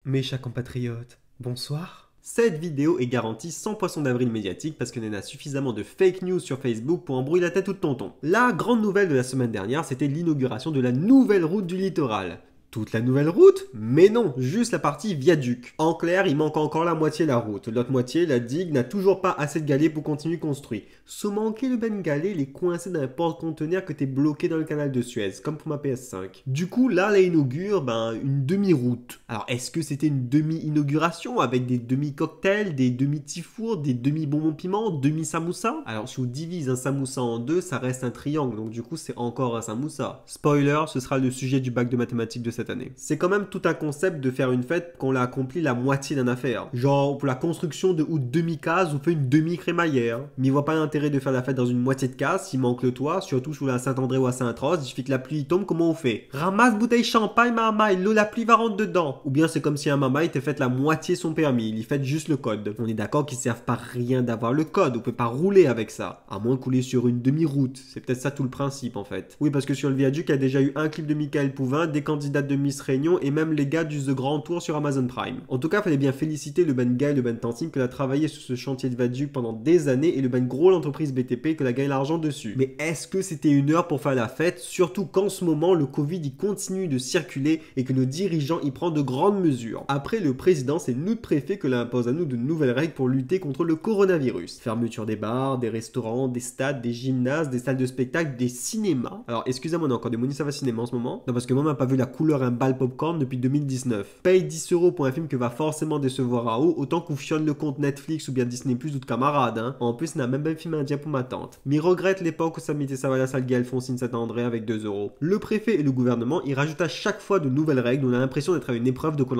Mes chers compatriotes, bonsoir. Cette vidéo est garantie sans poisson d'avril médiatique parce que a suffisamment de fake news sur Facebook pour embrouiller la tête tout de tonton. La grande nouvelle de la semaine dernière, c'était l'inauguration de la nouvelle route du littoral. Toute la nouvelle route? Mais non, juste la partie viaduc. En clair, il manque encore la moitié de la route. L'autre moitié, la digue, n'a toujours pas assez de galets pour continuer construire. Se manquer le ben galet, il est coincé dans un porte-conteneur que t'es bloqué dans le canal de Suez, comme pour ma PS5. Du coup, là, elle inaugure une demi-route. Alors, est-ce que c'était une demi-inauguration avec des demi-cocktails, des demi-tifours, des demi-bonbons piment, demi-samoussa? Alors, si on divise un samoussa en deux, ça reste un triangle, donc du coup, c'est encore un samoussa. Spoiler, ce sera le sujet du bac de mathématiques de cette année. C'est quand même tout un concept de faire une fête qu'on l'a accompli la moitié d'une affaire. Genre, pour la construction de ou demi-case, on fait une demi-crémaillère. Mais il voit pas l'intérêt de faire la fête dans une moitié de case s'il manque le toit, surtout sous la Saint-André ou à Saint-Rose, il suffit que la pluie tombe, comment on fait? Ramasse bouteille champagne, mamaille, l'eau la pluie va rentrer dedans. Ou bien c'est comme si un mamaille t'ait fait la moitié son permis, il y fait juste le code. On est d'accord qu'ils servent pas rien d'avoir le code, on peut pas rouler avec ça. À moins couler sur une demi-route, c'est peut-être ça tout le principe en fait. Oui, parce que sur le viaduc, il y a déjà eu un clip de Michael Pouvin, des candidats de Miss Réunion et même les gars du The Grand Tour sur Amazon Prime. En tout cas, fallait bien féliciter le ben Gaël et le ben Tantine que a travaillé sur ce chantier de viaduc pendant des années et le ben gros l'entreprise BTP que a gagné l'argent dessus. Mais est-ce que c'était une heure pour faire la fête, surtout qu'en ce moment le Covid il continue de circuler et que nos dirigeants y prennent de grandes mesures. Après le président, c'est nous le préfet que l'impose à nous de nouvelles règles pour lutter contre le coronavirus. Fermeture des bars, des restaurants, des stades, des gymnases, des salles de spectacle, des cinémas. Alors excusez-moi, on a encore des monis ça va cinéma en ce moment. Non parce que moi m'a pas vu la couleur un bal popcorn depuis 2019. Paye 10 € pour un film que va forcément décevoir à haut, autant qu'oufionne le compte Netflix ou bien Disney Plus ou de camarades. Hein. En plus, on a même un film indien pour ma tante. Mais regrette l'époque où ça mettait ça à la salle Guy Alphonsine Saint-André avec 2 €. Le préfet et le gouvernement, ils rajoutent à chaque fois de nouvelles règles, on a l'impression d'être à une épreuve de koh.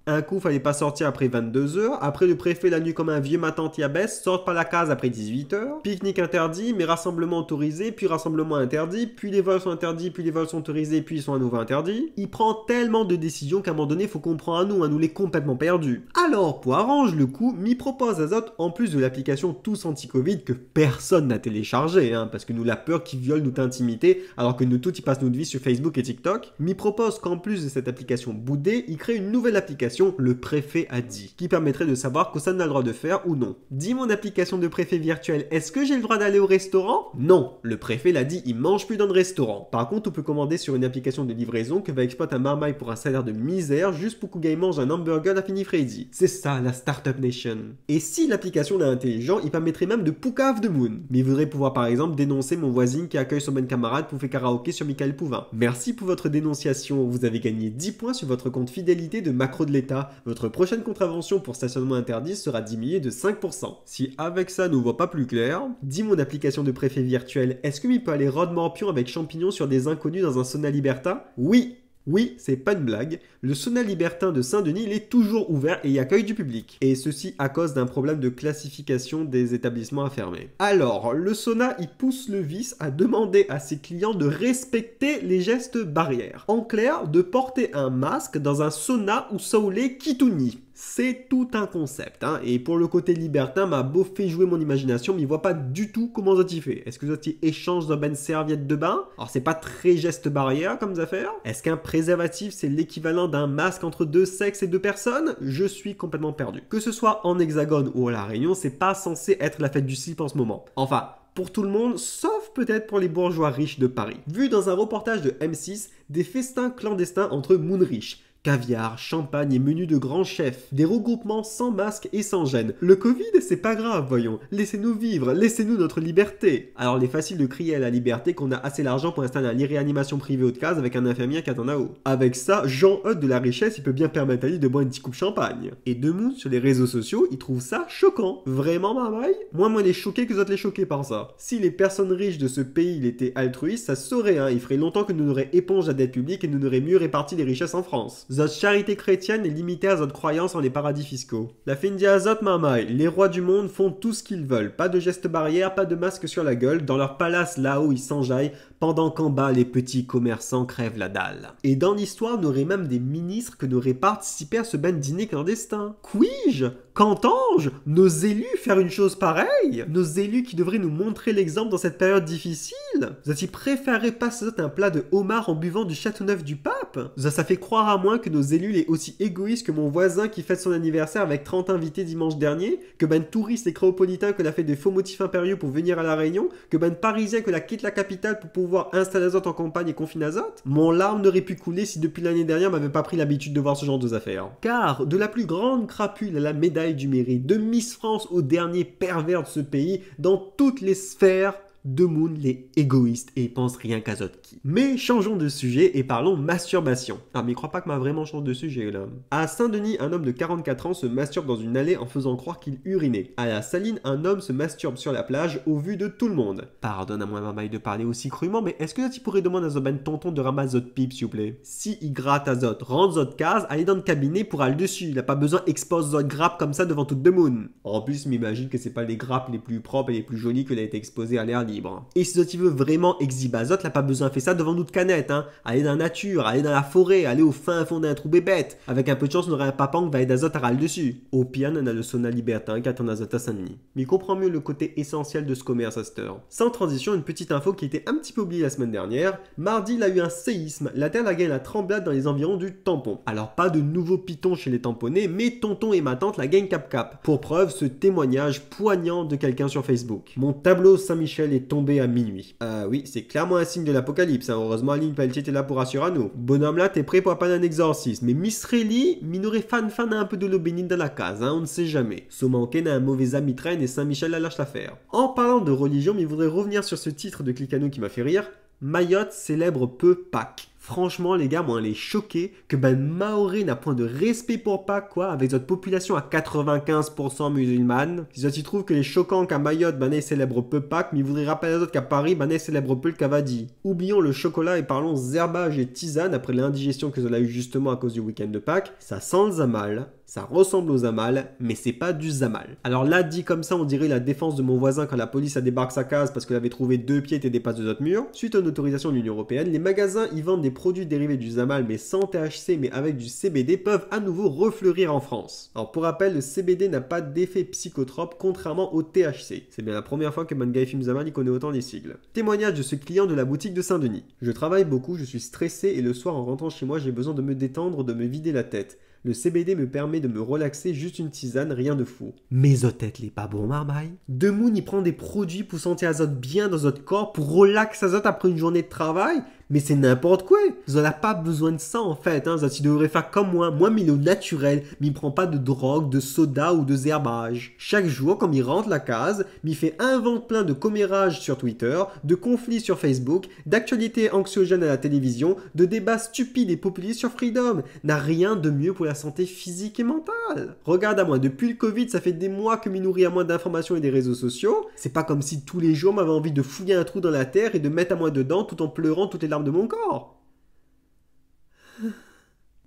Un coup, fallait pas sortir après 22 h. Après, le préfet, la nuit comme un vieux ma tante y abaisse, sort par la case après 18 h. Pique-nique interdit, mais rassemblement autorisé, puis rassemblement interdit, puis les vols sont interdits, puis les vols sont autorisés, puis ils sont à nouveau interdits. Il prend tellement de décisions qu'à un moment donné, faut qu'on prend à nous les complètement perdus. Alors, pour arranger le coup, m'y propose Azote, en plus de l'application Tous Anti-Covid que personne n'a téléchargé, hein, parce que nous la peur qui viole notre intimité, alors que nous tous y passent notre vie sur Facebook et TikTok, m'y propose qu'en plus de cette application boudée, il crée une nouvelle application, le préfet a dit, qui permettrait de savoir que ça n'a le droit de faire ou non. Dis mon application de préfet virtuel, est-ce que j'ai le droit d'aller au restaurant? Non, le préfet l'a dit, il mange plus dans le restaurant. Par contre, on peut commander sur une application de livraison que va exploiter un marmaille pour un salaire de misère juste pour qu'il mange un hamburger à Fini Freddy. C'est ça la Startup Nation. Et si l'application est intelligent, il permettrait même de poucave de moon. Mais il voudrait pouvoir par exemple dénoncer mon voisine qui accueille son ben camarade pour faire karaoké sur Michael Pouvin. Merci pour votre dénonciation, vous avez gagné 10 points sur votre compte fidélité de macro de l'État. Votre prochaine contravention pour stationnement interdit sera diminuée de 5%. Si avec ça nous voit pas plus clair, dis mon application de préfet virtuel, est-ce que il peut aller rod morpion avec champignons sur des inconnus dans un sauna libertin? Oui! Oui, c'est pas une blague, le sauna libertin de Saint-Denis il est toujours ouvert et y accueille du public. Et ceci à cause d'un problème de classification des établissements à fermer. Alors, le sauna il pousse le vice à demander à ses clients de respecter les gestes barrières. En clair, de porter un masque dans un sauna ou saulé kituni. C'est tout un concept, hein. Et pour le côté libertin, m'a beau fait jouer mon imagination, mais il voit pas du tout comment ça t'y fait. Est-ce que ça t'y échange dans une serviette de bain? Alors c'est pas très geste barrière comme affaire. Est-ce qu'un préservatif c'est l'équivalent d'un masque entre deux sexes et deux personnes? Je suis complètement perdu. Que ce soit en Hexagone ou à La Réunion, c'est pas censé être la fête du slip en ce moment. Enfin, pour tout le monde, sauf peut-être pour les bourgeois riches de Paris. Vu dans un reportage de M6, des festins clandestins entre moon riches. Caviar, champagne et menus de grands chefs. Des regroupements sans masque et sans gêne. Le Covid, c'est pas grave, voyons. Laissez-nous vivre, laissez-nous notre liberté. Alors, il est facile de crier à la liberté qu'on a assez d'argent pour installer un lit réanimation privé haut de case avec un infirmier qui attend là-haut. Avec ça, Jean Eudes de la richesse, il peut bien permettre à lui de boire une petite coupe champagne. Et Demou, sur les réseaux sociaux, il trouve ça choquant. Vraiment, marmaille? Moi, il est choqué que vous êtes les choqués par ça. Si les personnes riches de ce pays il étaient altruistes, ça se saurait, hein. Il ferait longtemps que nous n'aurions éponge la dette publique et nous n'aurions mieux réparti les richesses en France. Notre charité chrétienne est limitée à notre croyance en les paradis fiscaux. La fin dit à Zot Mamaï, les rois du monde font tout ce qu'ils veulent. Pas de gestes barrières, pas de masque sur la gueule. Dans leur palace là-haut, ils s'enjaillent, pendant qu'en bas, les petits commerçants crèvent la dalle. Et dans l'histoire, on aurait même des ministres que n'auraient participé à ce ben dîner clandestin. Quij? Qu'entends-je? Nos élus faire une chose pareille? Nos élus qui devraient nous montrer l'exemple dans cette période difficile? Vous a-t-il préféré passer un plat de homard en buvant du Châteauneuf du Pape? cap. Ça fait croire à moi que nos élus est aussi égoïste que mon voisin qui fête son anniversaire avec 30 invités dimanche dernier, que ben touriste écréopolitain que l'a fait des faux motifs impériaux pour venir à la Réunion, que ben parisien que la quitte la capitale pour pouvoir installer Azote en campagne et confine Azote. Mon larme n'aurait pu couler si depuis l'année dernière m'avait pas pris l'habitude de voir ce genre de affaires. Car de la plus grande crapule à la médaille du mérite, de Miss France au dernier pervers de ce pays, dans toutes les sphères, Demoun est égoïste et il pense rien qu'à Zotki. Mais changeons de sujet et parlons masturbation. Ah mais crois pas que m'a vraiment changé de sujet là. À Saint-Denis, un homme de 44 ans se masturbe dans une allée en faisant croire qu'il urinait. À la Saline, un homme se masturbe sur la plage au vu de tout le monde. Pardonne à moi Marmaille de parler aussi crûment, mais est-ce que tu pourrais demander à Zoban tonton de ramasser Zot pipe s'il vous plaît? Si il gratte à Zot, rentre Zot case, allez dans le cabinet pour aller dessus. Il a pas besoin expose Zot grappe comme ça devant toute Demoun. En plus, m'imagine que c'est pas les grappes les plus propres et les plus jolies qu'il a été exposé à l'air libre. Et si tu veux vraiment exhiber Azote, là pas besoin de faire ça devant nous de canette, hein. Aller dans la nature, aller dans la forêt, aller au fin fond d'un trou bébête. Avec un peu de chance, on aurait un papa qui va être d'Azote à râler dessus. Au pire, on a le sauna libertin qui attend Azote à Saint-Denis. Mais il comprend mieux le côté essentiel de ce commerce à cette heure. Sans transition, une petite info qui était un petit peu oubliée la semaine dernière. Mardi, il a eu un séisme. La terre a gagné la tremblade dans les environs du tampon. Alors pas de nouveaux pitons chez les tamponnés, mais tonton et ma tante la gagne cap-cap. Pour preuve, ce témoignage poignant de quelqu'un sur Facebook. Mon tableau Saint-Michel est tombé à minuit. Oui, c'est clairement un signe de l'apocalypse. Hein. Heureusement, Aline Pelletier était là pour assurer à nous. Bonhomme là, t'es prêt pour apprendre un exorcisme. Mais Miss Rélie, minaurait fan un peu de l'eau bénite dans la case, hein, on ne sait jamais. Somanken a un mauvais ami traîne et Saint-Michel la lâche l'affaire. En parlant de religion, mais il voudrait revenir sur ce titre de Clicano qui m'a fait rire. Mayotte célèbre peu Pâques. Franchement, les gars, moi, elle est choqué que ben Maoré n'a point de respect pour Pâques, quoi, avec notre population à 95% musulmane. Ils trouvent que les choquants qu'à Mayotte, ben, ils célèbrent peu Pâques, mais ils voudraient rappeler aux autres qu'à Paris, ben, ils célèbrent peu le Cavadi. Oublions le chocolat et parlons zerbage et tisane après l'indigestion que Zola a eu justement à cause du week-end de Pâques. Ça sent le zamal, ça ressemble au zamal, mais c'est pas du zamal. Alors là, dit comme ça, on dirait la défense de mon voisin quand la police a débarqué sa case parce qu'elle avait trouvé 2 pieds et des passes de notre mur. Suite à une autorisation de l'Union Européenne, les magasins y vendent des produits dérivés du zamal mais sans THC mais avec du CBD peuvent à nouveau refleurir en France. Alors pour rappel, le CBD n'a pas d'effet psychotrope contrairement au THC. C'est bien la première fois que Mangay Film Zamal y connaît autant les sigles. Témoignage de ce client de la boutique de Saint-Denis. Je travaille beaucoup, je suis stressé et le soir en rentrant chez moi j'ai besoin de me détendre, de me vider la tête. Le CBD me permet de me relaxer, juste une tisane, rien de fou. Mais Zotet l'est pas bon, Marmaille. Demoun y prend des produits pour sentir Azote bien dans votre corps, pour relaxer Azote après une journée de travail. Mais c'est n'importe quoi. Vous n'avez pas besoin de ça en fait. Hein. Zot, il devrait faire comme moi. Moi, mais il est au naturel. Mais il prend pas de drogue, de soda ou de zerbage. Chaque jour, comme il rentre la case, il fait un vent plein de commérages sur Twitter, de conflits sur Facebook, d'actualités anxiogènes à la télévision, de débats stupides et populistes sur Freedom. N'a rien de mieux pour la santé physique et mentale. Regarde à moi, depuis le Covid, ça fait des mois que m'y nourrit à moins d'informations et des réseaux sociaux. C'est pas comme si tous les jours m'avait envie de fouiller un trou dans la terre et de mettre à moi dedans tout en pleurant toutes les larmes de mon corps.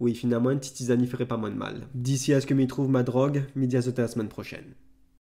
Oui, finalement, une petite tisane n'y ferait pas moins de mal. D'ici à ce que m'y trouve ma drogue, midi à sauter la semaine prochaine.